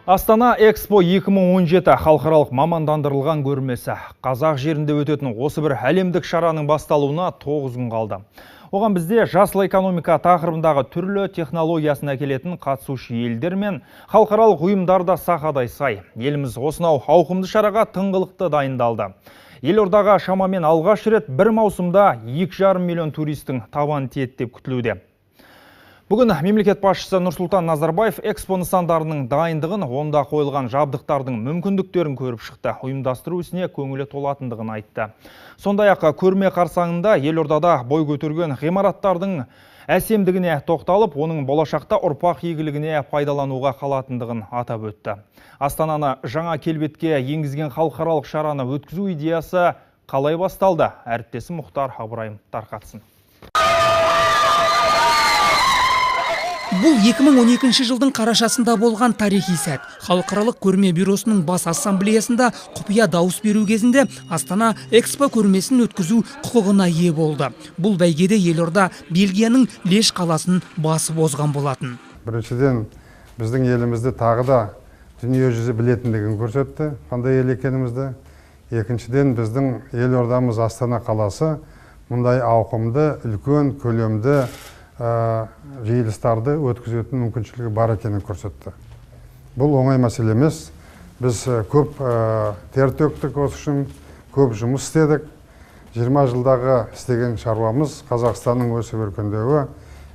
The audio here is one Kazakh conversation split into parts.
Астана Экспо 2017 халықаралық мамандандырылған көрмесі. Қазақ жерінде өтетін осы бір әлемдік шараның басталуына 9 күн қалды. Оған бізде жасыл экономика тақырыбындағы түрлі технологиясын әкелетін қатысушы елдер мен халықаралық ұйымдар да сақадай сай. Еліміз осынау ауқымды шараға тыңғылықты дайындалды. Елордаға шамамен алғаш рет бір маусымда 2,5 миллион туристің табаны тиеді деп күтілуде. Бүгін мемлекет басшысы Нұрсұлтан Назарбаев Экспо нысандарының дайындығын, онда қойылған жабдықтардың мүмкіндіктерін көріп шықты. Ұйымдастыру ісіне көңілі толатындығын айтты. Сондай-ақ көрме қарсаңында елордада бой көтерген ғимараттардың әсемдігіне тоқталып, оның болашақта ұрпақ игілігіне пайдалануға қалатындығын атап өтті. Астананы жаңа келбетке енгізген халықаралық шараны өткізу идеясы қалай басталды? Әріптесім Мұхтар Абырайым тарқатсын. Бұл 2012 жылдың қарашасында болған тарихи сәт. Халықаралық көрме бюросының бас ассамблеясында құпия дауыс беру кезінде Астана Экспо көрмесін өткізу құқығына ие болды. Бұл бәйгеде елорда Бельгияның Леш қаласын басып озған болатын. Біріншіден, біздің елімізді тағы да дүние жүзі білетіндігін көрсетті, қандай ел екенімізді. Екіншіден, біздің елордамыз Астана қаласы мұндай ауқымды, үлкен, көлемді жиылыстарды өткізетін мүмкіншілігі бар екенін көрсетті. Бұл оңай мәселе емес. Біз көп тер төктік осы үшін, көп жұмыс істедік. 20 жылдағы істеген шаруамыз Қазақстанның өсіп өркендеуі,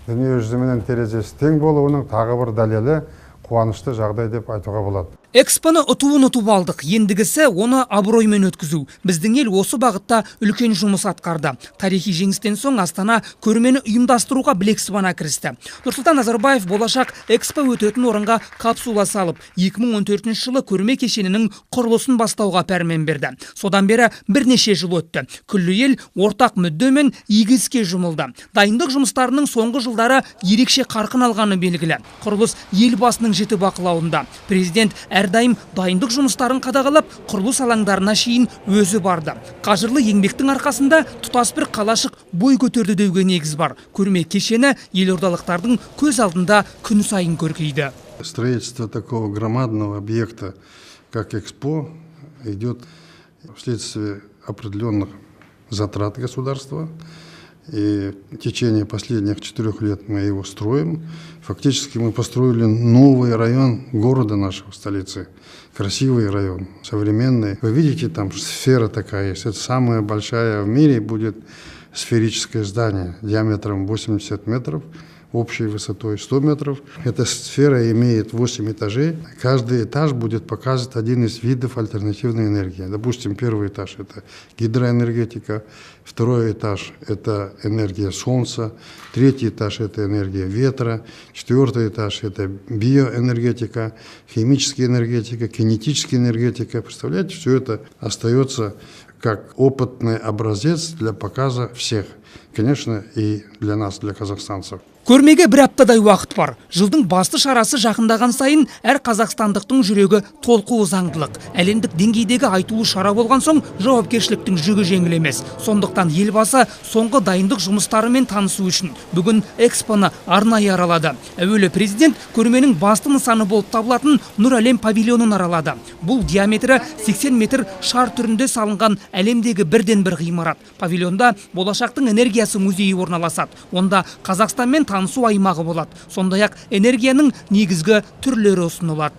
дүние жүзіменен терезесі тең болуының тағы бір дәлелі, қуанышты жағдай деп айтуға болады. Экспоны ұтуын ұтып алдық. Ендігісі оны абыроймен өткізу. Біздің ел осы бағытта үлкен жұмыс атқарды. Тарихи жеңістен соң Астана көрмені ұйымдастыруға білек сыбана кірісті. Нұрсұлтан Назарбаев болашақ Экспо өтетін орынға капсула салып, 2014 жылы көрме кешенінің құрылысын бастауға пәрмен берді. Содан бері бірнеше жыл өтті. Күллі ел ортақ мүддемен игі іске жұмылды. Дайындық жұмыстарының соңғы жылдары ерекше қарқын алғаны белгілі. Құрылыс елбасының жіті бақылауында. Президент әрдайым дайындық жұмыстарын қадағалап, құрылыс алаңдарына шейін өзі барды. Қажырлы еңбектің арқасында тұтас бір қалашық бой көтерді деуге негіз бар. Көрме кешені елордалықтардың көз алдында күн сайын көркейді. Строительство такого громадного объекта, как Экспо, идет вследствие определенных затрат государства. И в течение последних 4 лет мы его строим. Фактически мы построили новый район города нашего, столицы. Красивый район, современный. Вы видите, там сфера такая есть. Это самая большая в мире будет сферическое здание диаметром 80 метров, общей высотой 100 метров. Эта сфера имеет 8 этажей. Каждый этаж будет показывать один из видов альтернативной энергии. Допустим, первый этаж – это гидроэнергетика, второй этаж – это энергия солнца, третий этаж – это энергия ветра, четвертый этаж – это биоэнергетика, химическая энергетика, кинетическая энергетика. Представляете, все это остается как опытный образец для показа всех. Конечно, и для нас, для казахстанцев. Көрмеге бір аптадай уақыт бар. Жылдың басты шарасы жақындаған сайын әр қазақстандықтың жүрегі толқуы заңдылық. Әлемдік деңгейдегі айтулы шара болған соң жауапкершіліктің жүгі жеңіл емес. Сондықтан елбасы соңғы дайындық жұмыстарымен танысу үшін бүгін Экспоны арнайы аралады. Әуелі президент көрменің басты нысаны болып табылатын Нұр әлем павильонын аралады. Бұл диаметрі 80 метр шар түрінде салынған әлемдегі бірден бір ғимарат. Павильонда болашақтың энергиясы музейі орналасады. Онда Қазақстанмен танысу аймағы болады. Сондай-ақ энергияның негізгі түрлері ұсынылады.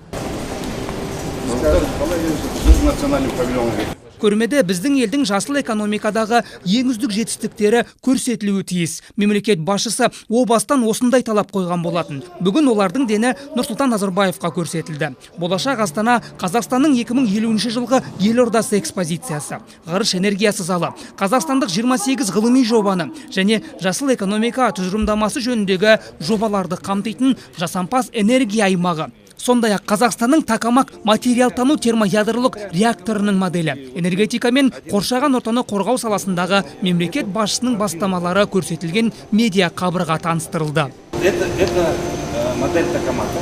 Көрмеде біздің елдің жасыл экономикадағы ең үздік жетістіктері көрсетілуі тиіс. Мемлекет басшысы о бастан осындай талап қойған болатын. Бүгін олардың дені Нұрсұлтан Назарбаевқа көрсетілді. Болашақ Астана Қазақстанның 2050 жылғы елордасы экспозициясы, ғарыш энергиясы залы, қазақстандық 28 ғылыми жобаны және жасыл экономика тұжырымдамасы жөніндегі жобаларды қамтитын жасампаз энергия аймағы. Сондай-ақ Қазақстанның Такамак материалтану термоядролық реакторының моделі, энергетика мен қоршаған ортаны қорғау саласындағы мемлекет басшысының бастамалары көрсетілген медиа қабырға таныстырылды. Это модель Такамака.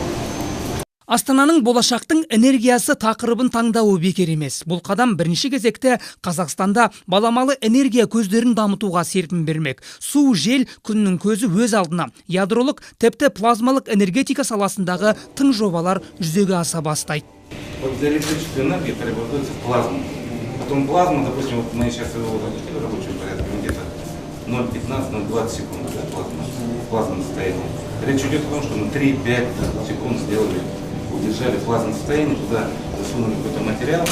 Астананың болашақтың энергиясы тақырыбын таңдауы бекер емес. Бұл қадам бірінші кезекте Қазақстанда баламалы энергия көздерін дамытуға серпін бермек. Су, жел, күннің көзі өз алдына. Ядролық, тіпті плазмалық энергетика саласындағы тың жобалар жүзеге аса бастайды. Вот для электрической энергии преобразуется плазма. Потом плазма, допустим, вот мы сейчас его в рабочем порядке, где-то 0,15-0,20 секунд, да, в плазменном состоянии. Речь идет о том, что мы 3-5 секунд сделали, удержали в плазменном состоянии, туда засунули какой-то материал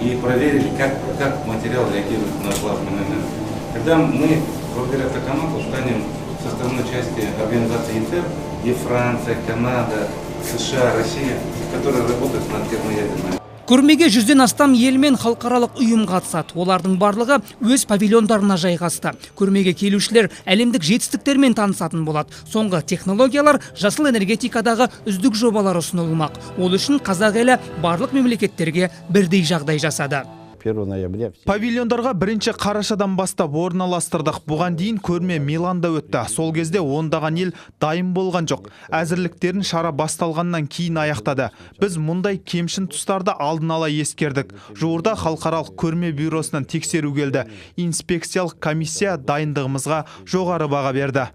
и проверили, как материал реагирует на плазменную энергию. Когда мы, благодаря Токамаку, станем составной частью организации ИТЕР, и Франция, Канада, США, Россия, которые работают над термоядерной. Көрмеге 100-ден астам ел мен халықаралық ұйым қатысады. Олардың барлығы өз павильондарына жайғасты. Көрмеге келушілер әлемдік жетістіктермен танысатын болады. Соңғы технологиялар жасыл энергетикадағы үздік жобалар ұсынылмақ. Ол үшін қазақ елі барлық мемлекеттерге бірдей жағдай жасады. Павильондарға 1 қарашадан бастап орналастырдық. Бұған дейін көрме Миланда өтті. Сол кезде ондаған ел дайын болған жоқ. Әзірліктерін шара басталғаннан кейін аяқтады. Біз мұндай кемшін тұстарды алдын ала ескердік. Жуырда халықаралық көрме бюросынан тексеру келді. Инспекциялық комиссия дайындығымызға жоғары баға берді.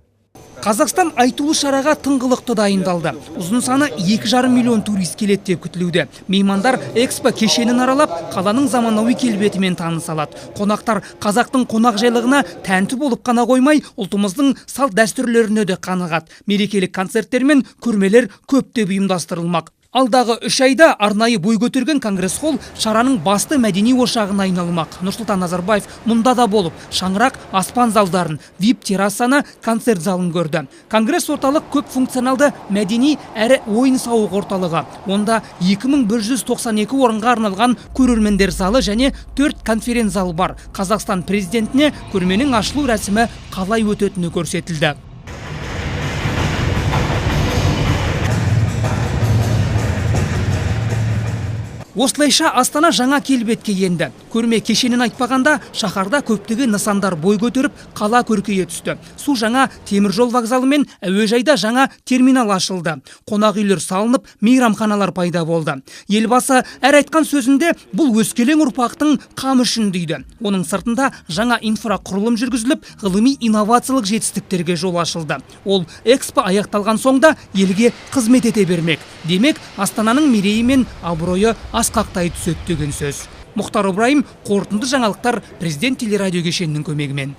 Қазақстан айтулы шараға тыңғылықты дайындалды. Ұзын саны 2,5 миллион турист келеді деп күтілуде. Меймандар экспо кешенін аралап, қаланың заманауи келбетімен таныса алады. Қонақтар қазақтың қонақжайлығына тәнті болып қана қоймай, ұлтымыздың салт дәстүрлеріне де қанығады. Мерекелік концерттер мен көрмелер көптеп ұйымдастырылмақ. Алдағы 3 айда арнайы бой көтерген конгресс-холл шараның басты мәдени ошағына айналмақ. Нұрсұлтан Назарбаев мұнда да болып, шаңырақ аспан залдарын, VIP террасаны, концерт залын көрді. Конгресс орталық көп функционалды мәдени әрі ойын-сауық орталығы. Онда 2192 орынға арналған көрермендер залы және 4 конференц зал бар. Қазақстан президентіне көрменің ашылу рәсімі қалай өтетіні көрсетілді. Осылайша Астана жаңа келбетке енді. Көрме кешенін айтпағанда, шаһарда көптеген нысандар бой көтеріп, қала көркейе түсті. Су жаңа теміржол вокзалы мен әуежайда жаңа терминал ашылды. Қонақ үйлер салынып, мейрамханалар пайда болды. Елбасы әр айтқан сөзінде бұл өскелең ұрпақтың қамы үшін дейді. Оның сыртында жаңа инфрақұрылым жүргізіліп, ғылыми инновациялық жетістіктерге жол ашылды. Ол экспо аяқталған соңда елге қызмет ете бермек. Демек, Астананың мерейі мен абыройы асқақтай түседі деген сөз. Мұхтар Ыбырайым, қорытынды жаңалықтар, Президент телерадио кешенінің көмегімен.